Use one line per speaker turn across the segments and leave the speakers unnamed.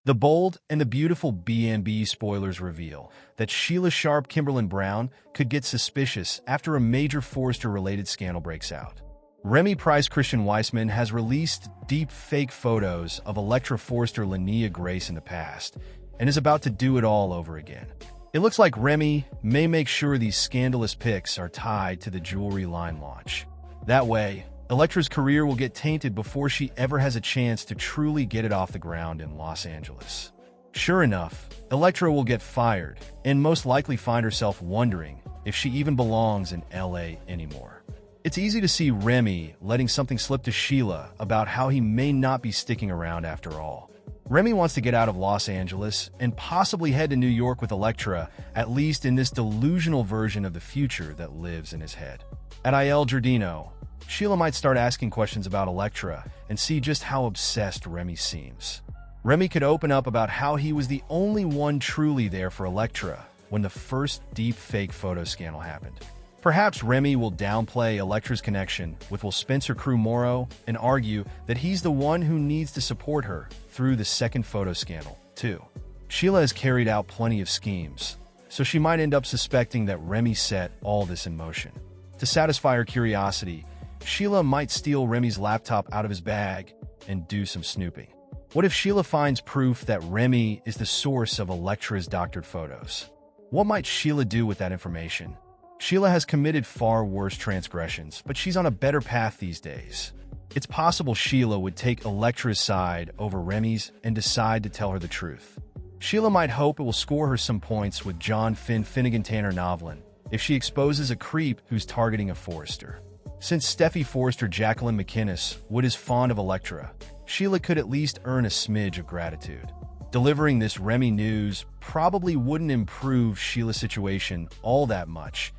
The bold and the beautiful B&B spoilers reveal that Sheila Sharp-Kimberlin Brown could get suspicious after a major Forrester-related scandal breaks out. Remy Price Christian Weissman has released deep fake photos of Electra Forrester Linnea Grace in the past and is about to do it all over again. It looks like Remy may make sure these scandalous pics are tied to the jewelry line launch. That way, Electra's career will get tainted before she ever has a chance to truly get it off the ground in Los Angeles. Sure enough, Electra will get fired and most likely find herself wondering if she even belongs in LA anymore. It's easy to see Remy letting something slip to Sheila about how he may not be sticking around after all. Remy wants to get out of Los Angeles and possibly head to New York with Electra, at least in this delusional version of the future that lives in his head. At Il Giardino, Sheila might start asking questions about Electra and see just how obsessed Remy seems. Remy could open up about how he was the only one truly there for Electra when the first deep fake photo scandal happened. Perhaps Remy will downplay Electra's connection with Will Spencer Crew Morrow and argue that he's the one who needs to support her through the second photo scandal, too. Sheila has carried out plenty of schemes, so she might end up suspecting that Remy set all this in motion. To satisfy her curiosity, Sheila might steal Remy's laptop out of his bag and do some snooping. What if Sheila finds proof that Remy is the source of Electra's doctored photos? What might Sheila do with that information? Sheila has committed far worse transgressions, but she's on a better path these days. It's possible Sheila would take Electra's side over Remy's and decide to tell her the truth. Sheila might hope it will score her some points with John Finnegan Tanner Novlin if she exposes a creep who's targeting a Forrester. Since Steffy Forrester Jacqueline McInnes Wood is fond of Electra, Sheila could at least earn a smidge of gratitude. Delivering this Remy news probably wouldn't improve Sheila's situation all that much,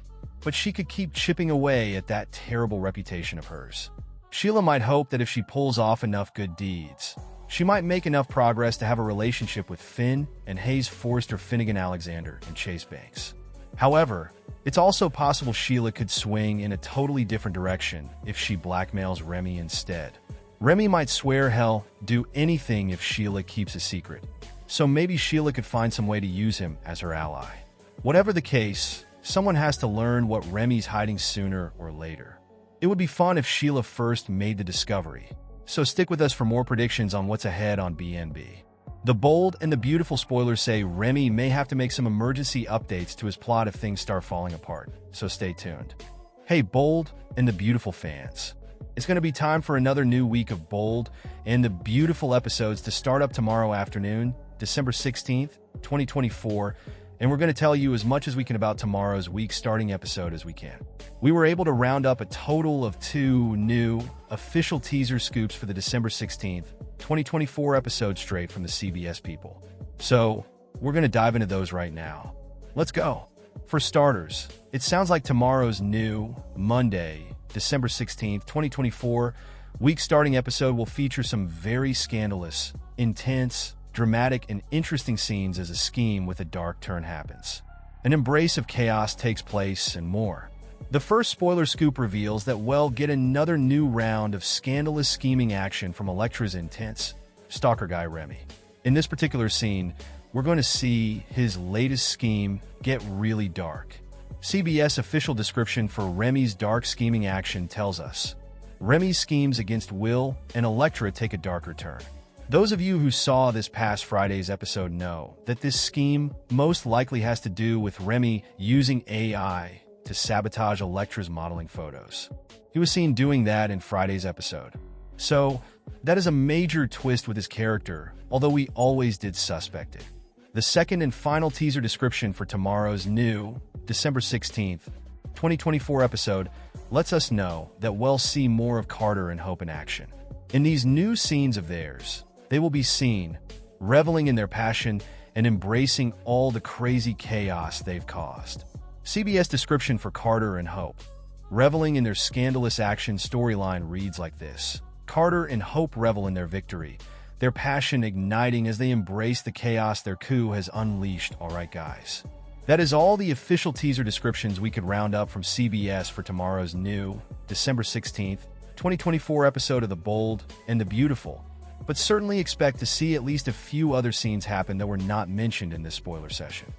but she could keep chipping away at that terrible reputation of hers. Sheila might hope that if she pulls off enough good deeds, she might make enough progress to have a relationship with Finn and Hayes Forrester Finnegan Alexander and Chase Banks. However, it's also possible Sheila could swing in a totally different direction if she blackmails Remy instead. Remy might swear hell do anything if Sheila keeps a secret, so maybe Sheila could find some way to use him as her ally. Whatever the case, someone has to learn what Remy's hiding sooner or later. It would be fun if Sheila first made the discovery, so stick with us for more predictions on what's ahead on B&B. The bold and the beautiful spoilers say Remy may have to make some emergency updates to his plot if things start falling apart, so stay tuned. Hey bold and the beautiful fans, it's going to be time for another new week of bold and the beautiful episodes to start up tomorrow afternoon, December 16th, 2024, and we're going to tell you as much as we can about tomorrow's week-starting episode as we can. We were able to round up a total of 2 new official teaser scoops for the December 16th, 2024 episode straight from the CBS people. So, we're going to dive into those right now. Let's go. For starters, it sounds like tomorrow's new, Monday, December 16th, 2024, week-starting episode will feature some very scandalous, intense, dramatic, and interesting scenes as a scheme with a dark turn happens. An embrace of chaos takes place, and more. The first spoiler scoop reveals that we'll get another new round of scandalous scheming action from Electra's intense stalker guy Remy. In this particular scene, we're going to see his latest scheme get really dark. CBS official description for Remy's dark scheming action tells us, Remy's schemes against Will and Electra take a darker turn. Those of you who saw this past Friday's episode know that this scheme most likely has to do with Remy using AI to sabotage Electra's modeling photos. He was seen doing that in Friday's episode. So, that is a major twist with his character, although we always did suspect it. The second and final teaser description for tomorrow's new, December 16th, 2024 episode lets us know that we'll see more of Carter and Hope in action. In these new scenes of theirs, they will be seen reveling in their passion and embracing all the crazy chaos they've caused. CBS description for Carter and Hope. Reveling in their scandalous action storyline reads like this. Carter and Hope revel in their victory, their passion igniting as they embrace the chaos their coup has unleashed. Alright guys. That is all the official teaser descriptions we could round up from CBS for tomorrow's new, December 16th, 2024 episode of The Bold and the Beautiful. but certainly expect to see at least a few other scenes happen that were not mentioned in this spoiler session.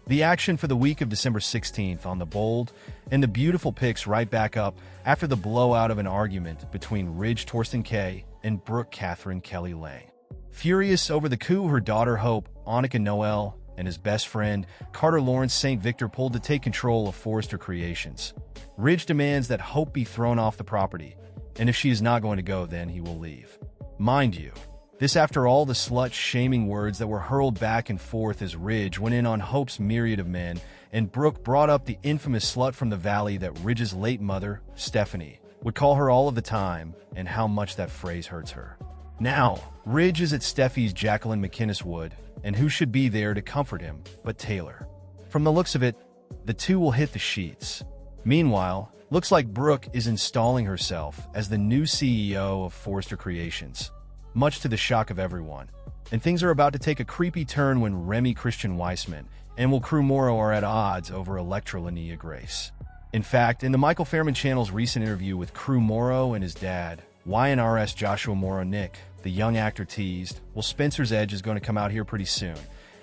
The action for the week of December 16th on The Bold and The Beautiful picks right back up after the blowout of an argument between Ridge Torsten Kay and Brooke Catherine Kelly Lang. Furious over the coup her daughter Hope, Annika Noel, and his best friend, Carter Lawrence St. Victor pulled to take control of Forrester Creations. Ridge demands that Hope be thrown off the property, and if she is not going to go, then he will leave. Mind you, this after all the slut-shaming words that were hurled back and forth as Ridge went in on Hope's myriad of men, and Brooke brought up the infamous slut from the valley that Ridge's late mother, Steffy, would call her all of the time, and how much that phrase hurts her. Now, Ridge is at Steffy's Jacqueline McInnes Wood, and who should be there to comfort him but Taylor? From the looks of it, the two will hit the sheets. Meanwhile, looks like Brooke is installing herself as the new CEO of Forrester Creations, much to the shock of everyone. And things are about to take a creepy turn when Remy Christian Weissman and Will Crew Morrow are at odds over Electra Linnea Grace. In fact, in the Michael Fairman channel's recent interview with Crew Morrow and his dad, YNRS Joshua Morrow Nick, the young actor teased, well, Spencer's Edge is going to come out here pretty soon,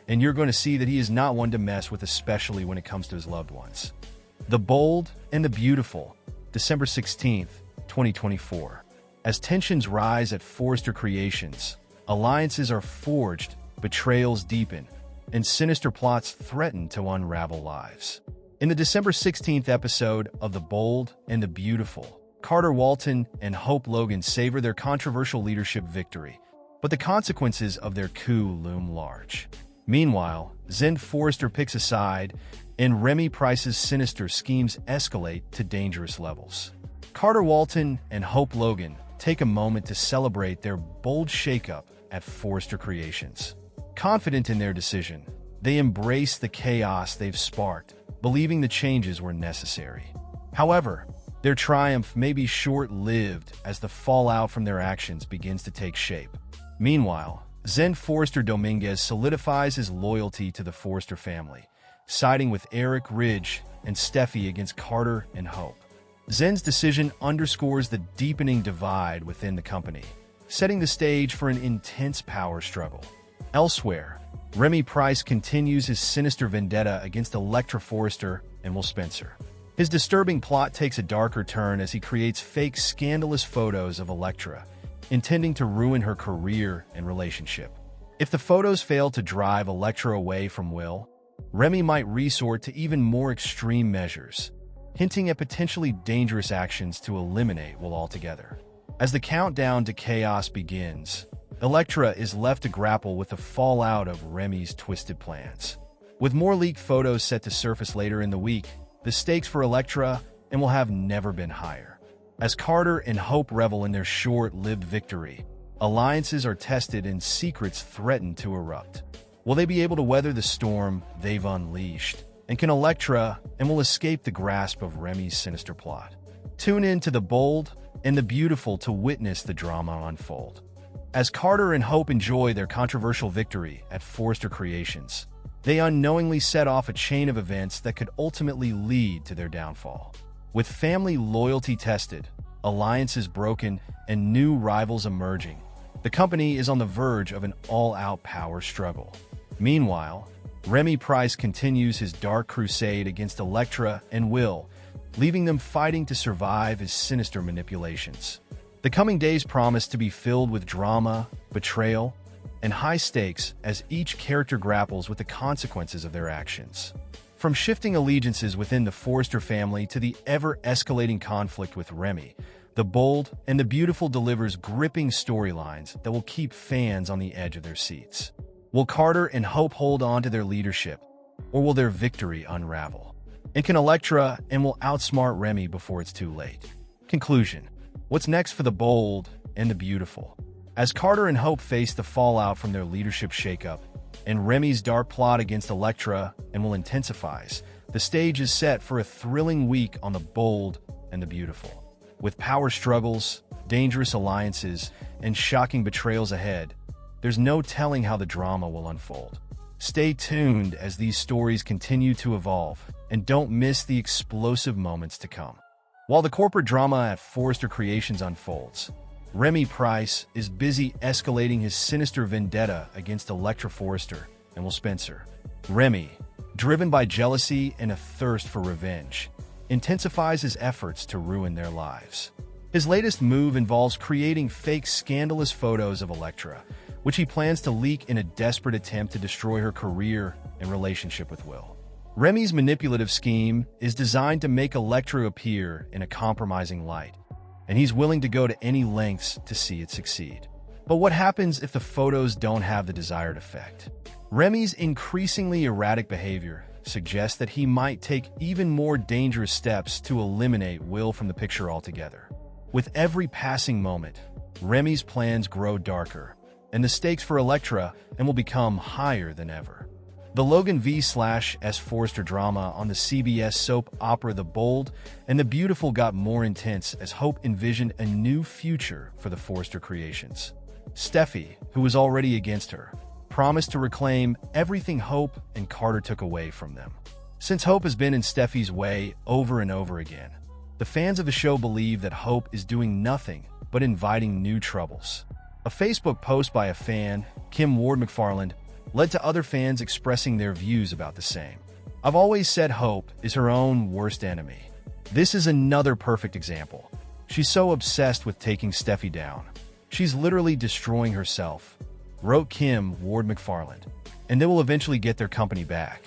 and you're going to see that he is not one to mess with, especially when it comes to his loved ones. The Bold and the Beautiful, December 16th, 2024. As tensions rise at Forrester Creations, alliances are forged, betrayals deepen, and sinister plots threaten to unravel lives. In the December 16th episode of The Bold and the Beautiful, Carter Walton and Hope Logan savor their controversial leadership victory, but the consequences of their coup loom large. Meanwhile, Zen Forrester picks a side, and Remy Price's sinister schemes escalate to dangerous levels. Carter Walton and Hope Logan take a moment to celebrate their bold shakeup at Forrester Creations. Confident in their decision, they embrace the chaos they've sparked, believing the changes were necessary. However, their triumph may be short-lived as the fallout from their actions begins to take shape. Meanwhile, Zen Forrester Dominguez solidifies his loyalty to the Forrester family, siding with Eric, Ridge, and Steffy against Carter and Hope. Zen's decision underscores the deepening divide within the company, setting the stage for an intense power struggle. Elsewhere, Remy Price continues his sinister vendetta against Electra Forrester and Will Spencer. His disturbing plot takes a darker turn as he creates fake, scandalous photos of Electra, intending to ruin her career and relationship. If the photos fail to drive Electra away from Will, Remy might resort to even more extreme measures, hinting at potentially dangerous actions to eliminate Will altogether. As the countdown to chaos begins, Electra is left to grapple with the fallout of Remy's twisted plans. With more leaked photos set to surface later in the week, the stakes for Electra and will have never been higher. As Carter and Hope revel in their short-lived victory, alliances are tested and secrets threaten to erupt. Will they be able to weather the storm they've unleashed? And can Electra and will escape the grasp of Remy's sinister plot? Tune in to The Bold and the Beautiful to witness the drama unfold. As Carter and Hope enjoy their controversial victory at Forrester Creations, they unknowingly set off a chain of events that could ultimately lead to their downfall. With family loyalty tested, alliances broken, and new rivals emerging, the company is on the verge of an all-out power struggle. Meanwhile, Remy Price continues his dark crusade against Electra and Will, leaving them fighting to survive his sinister manipulations. The coming days promise to be filled with drama, betrayal, and high stakes as each character grapples with the consequences of their actions. From shifting allegiances within the Forrester family to the ever-escalating conflict with Remy, The Bold and the Beautiful delivers gripping storylines that will keep fans on the edge of their seats. Will Carter and Hope hold on to their leadership, or will their victory unravel? And can Electra and will outsmart Remy before it's too late? Conclusion. What's next for The Bold and the Beautiful? As Carter and Hope face the fallout from their leadership shakeup, and Remy's dark plot against Electra and will intensifies, the stage is set for a thrilling week on The Bold and the Beautiful. With power struggles, dangerous alliances, and shocking betrayals ahead, there's no telling how the drama will unfold. Stay tuned as these stories continue to evolve, and don't miss the explosive moments to come. While the corporate drama at Forrester Creations unfolds, Remy Price is busy escalating his sinister vendetta against Electra Forrester and Will Spencer. Remy, driven by jealousy and a thirst for revenge, intensifies his efforts to ruin their lives. His latest move involves creating fake scandalous photos of Electra, which he plans to leak in a desperate attempt to destroy her career and relationship with Will. Remy's manipulative scheme is designed to make Electra appear in a compromising light, and he's willing to go to any lengths to see it succeed. But what happens if the photos don't have the desired effect? Remy's increasingly erratic behavior suggests that he might take even more dangerous steps to eliminate Will from the picture altogether. With every passing moment, Remy's plans grow darker, and the stakes for Electra will become higher than ever. The Logan v.S. Forrester drama on the CBS soap opera The Bold and the Beautiful got more intense as Hope envisioned a new future for the Forrester creations. Steffy, who was already against her, promised to reclaim everything Hope and Carter took away from them. Since Hope has been in Steffy's way over and over again, the fans of the show believe that Hope is doing nothing but inviting new troubles. A Facebook post by a fan, Kim Ward McFarland, led to other fans expressing their views about the same. I've always said Hope is her own worst enemy. This is another perfect example. She's so obsessed with taking Steffy down. She's literally destroying herself, wrote Kim Ward McFarland, and they will eventually get their company back.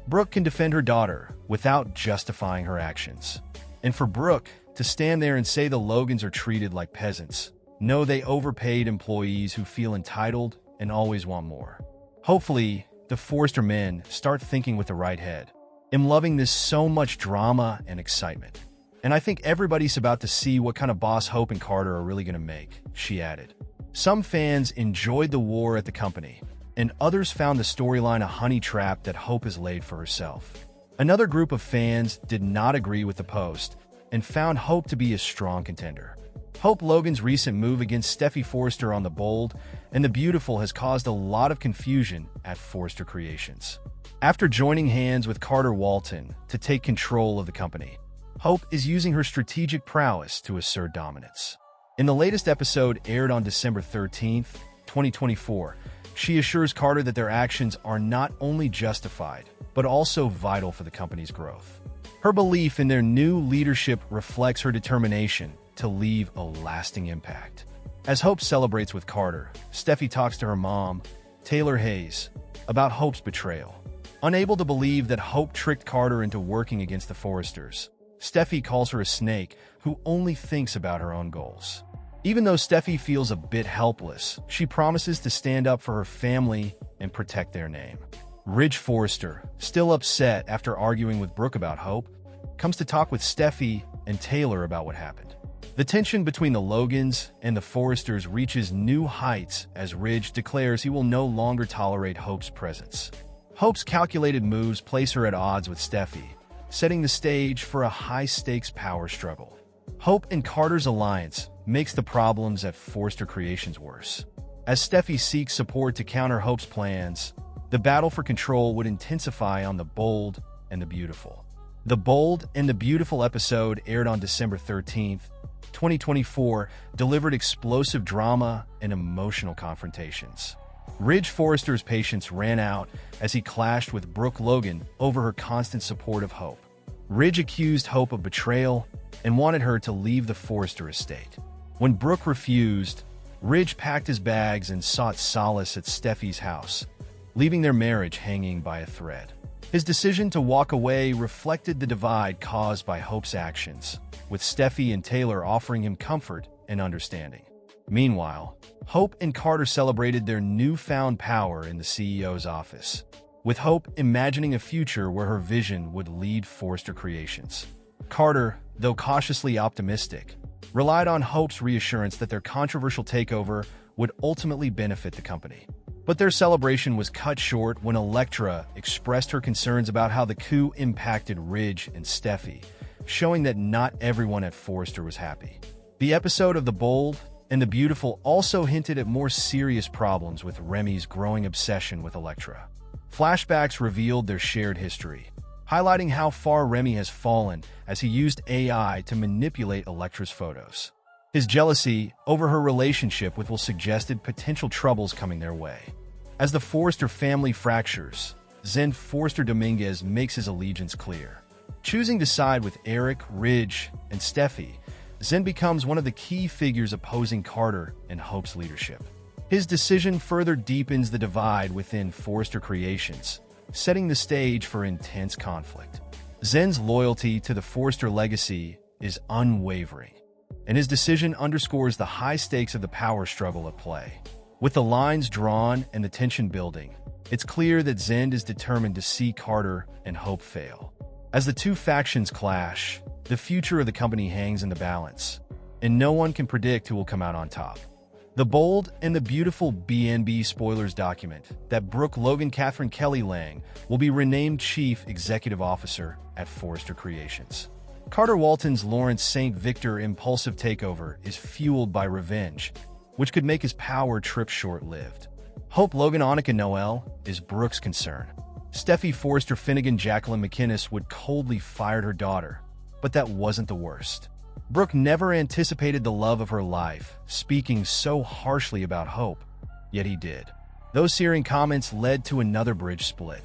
Brooke can defend her daughter without justifying her actions. And for Brooke to stand there and say the Logans are treated like peasants, no, they overpaid employees who feel entitled and always want more. Hopefully, the Forrester men start thinking with the right head. I'm loving this so much drama and excitement. And I think everybody's about to see what kind of boss Hope and Carter are really going to make, she added. Some fans enjoyed the war at the company, and others found the storyline a honey trap that Hope has laid for herself. Another group of fans did not agree with the post and found Hope to be a strong contender. Hope Logan's recent move against Steffy Forrester on The Bold and The Beautiful has caused a lot of confusion at Forrester Creations. After joining hands with Carter Walton to take control of the company, Hope is using her strategic prowess to assert dominance. In the latest episode aired on December 13th, 2024, she assures Carter that their actions are not only justified, but also vital for the company's growth. Her belief in their new leadership reflects her determination to leave a lasting impact. As Hope celebrates with Carter, Steffy talks to her mom, Taylor Hayes, about Hope's betrayal. Unable to believe that Hope tricked Carter into working against the Forresters, Steffy calls her a snake who only thinks about her own goals. Even though Steffy feels a bit helpless, she promises to stand up for her family and protect their name. Ridge Forrester, still upset after arguing with Brooke about Hope, comes to talk with Steffy and Taylor about what happened. The tension between the Logans and the Forresters reaches new heights as Ridge declares he will no longer tolerate Hope's presence. Hope's calculated moves place her at odds with Steffy, setting the stage for a high-stakes power struggle. Hope and Carter's alliance makes the problems at Forrester Creations worse. As Steffy seeks support to counter Hope's plans, the battle for control would intensify on The Bold and the Beautiful. The Bold and the Beautiful episode aired on December 13th, 2024, delivered explosive drama and emotional confrontations. Ridge Forrester's patience ran out as he clashed with Brooke Logan over her constant support of Hope. Ridge accused Hope of betrayal and wanted her to leave the Forrester estate. When Brooke refused, Ridge packed his bags and sought solace at Steffy's house, leaving their marriage hanging by a thread. His decision to walk away reflected the divide caused by Hope's actions, with Steffy and Taylor offering him comfort and understanding. Meanwhile, Hope and Carter celebrated their newfound power in the CEO's office, with Hope imagining a future where her vision would lead Forrester Creations. Carter, though cautiously optimistic, relied on Hope's reassurance that their controversial takeover would ultimately benefit the company. But their celebration was cut short when Electra expressed her concerns about how the coup impacted Ridge and Steffy, showing that not everyone at Forrester was happy. The episode of The Bold and the Beautiful also hinted at more serious problems with Remy's growing obsession with Electra. Flashbacks revealed their shared history, highlighting how far Remy has fallen as he used AI to manipulate Electra's photos. His jealousy over her relationship with Will suggested potential troubles coming their way. As the Forrester family fractures, Zen Forrester Dominguez makes his allegiance clear. Choosing to side with Eric, Ridge, and Steffy, Zen becomes one of the key figures opposing Carter and Hope's leadership. His decision further deepens the divide within Forrester Creations, setting the stage for intense conflict. Zen's loyalty to the Forrester legacy is unwavering, and his decision underscores the high stakes of the power struggle at play. With the lines drawn and the tension building, it's clear that Zen is determined to see Carter and Hope fail. As the two factions clash, the future of the company hangs in the balance, and no one can predict who will come out on top. The bold and the beautiful BNB spoilers document that Brooke Logan Catherine Kelly Lang will be renamed Chief Executive Officer at Forrester Creations. Carter Walton's Lawrence St. Victor impulsive takeover is fueled by revenge, which could make his power trip short-lived. Hope Logan Annika Noel is Brooke's concern. Steffy Forrester Finnegan Jacqueline McInnes would coldly fire her daughter, but that wasn't the worst. Brooke never anticipated the love of her life, speaking so harshly about Hope, yet he did. Those searing comments led to another bridge split.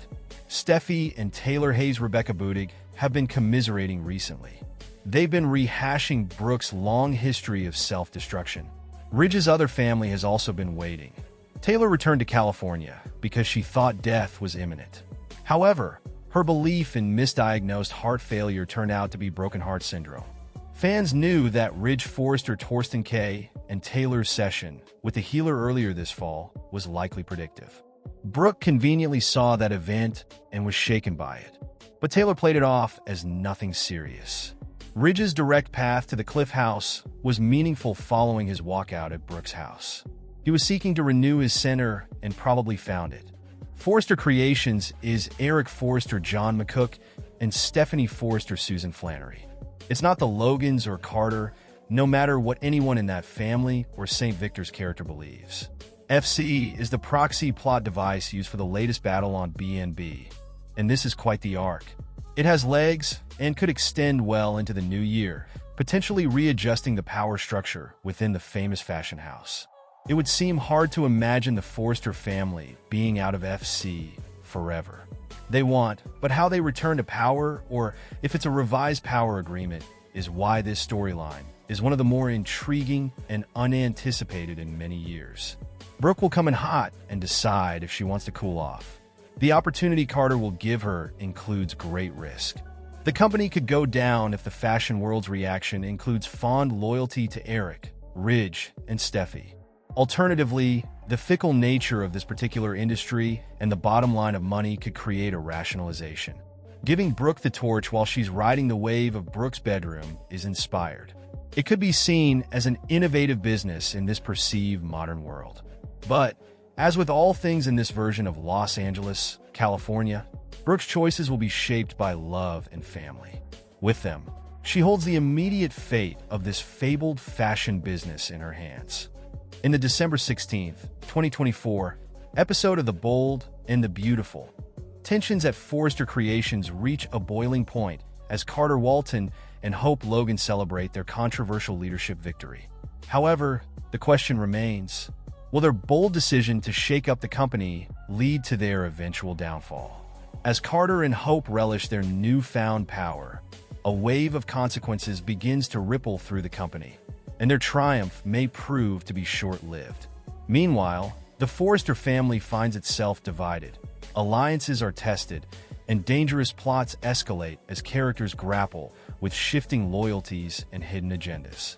Steffy and Taylor Hayes Rebecca Budig have been commiserating recently. They've been rehashing Brooke's long history of self-destruction. Ridge's other family has also been waiting. Taylor returned to California because she thought death was imminent. However, her belief in misdiagnosed heart failure turned out to be broken heart syndrome. Fans knew that Ridge Forrester Torsten K. and Taylor's session with the healer earlier this fall was likely predictive. Brooke conveniently saw that event and was shaken by it, but Taylor played it off as nothing serious. Ridge's direct path to the Cliff House was meaningful following his walkout at Brooke's house. He was seeking to renew his center and probably found it. Forrester Creations is Eric Forrester John McCook and Stephanie Forrester Susan Flannery. It's not the Logans or Carter, no matter what anyone in that family or St. Victor's character believes. FC is the proxy plot device used for the latest battle on BNB, and this is quite the arc. It has legs and could extend well into the new year, potentially readjusting the power structure within the famous fashion house. It would seem hard to imagine the Forrester family being out of FC forever. They want, but how they return to power, or if it's a revised power agreement, is why this storyline is one of the more intriguing and unanticipated in many years. Brooke will come in hot and decide if she wants to cool off. The opportunity Carter will give her includes great risk. The company could go down if the fashion world's reaction includes fond loyalty to Eric, Ridge, and Steffy. Alternatively, the fickle nature of this particular industry and the bottom line of money could create a rationalization. Giving Brooke the torch while she's riding the wave of Brooke's bedroom is inspired. It could be seen as an innovative business in this perceived modern world. But, as with all things in this version of Los Angeles, California, Brooke's choices will be shaped by love and family. With them, she holds the immediate fate of this fabled fashion business in her hands. In the December 16th, 2024, episode of The Bold and the Beautiful, tensions at Forrester Creations reach a boiling point as Carter Walton and Hope Logan celebrate their controversial leadership victory. However, the question remains, will their bold decision to shake up the company lead to their eventual downfall? As Carter and Hope relish their newfound power, a wave of consequences begins to ripple through the company, and their triumph may prove to be short-lived. Meanwhile, the Forrester family finds itself divided. Alliances are tested, and dangerous plots escalate as characters grapple with shifting loyalties and hidden agendas.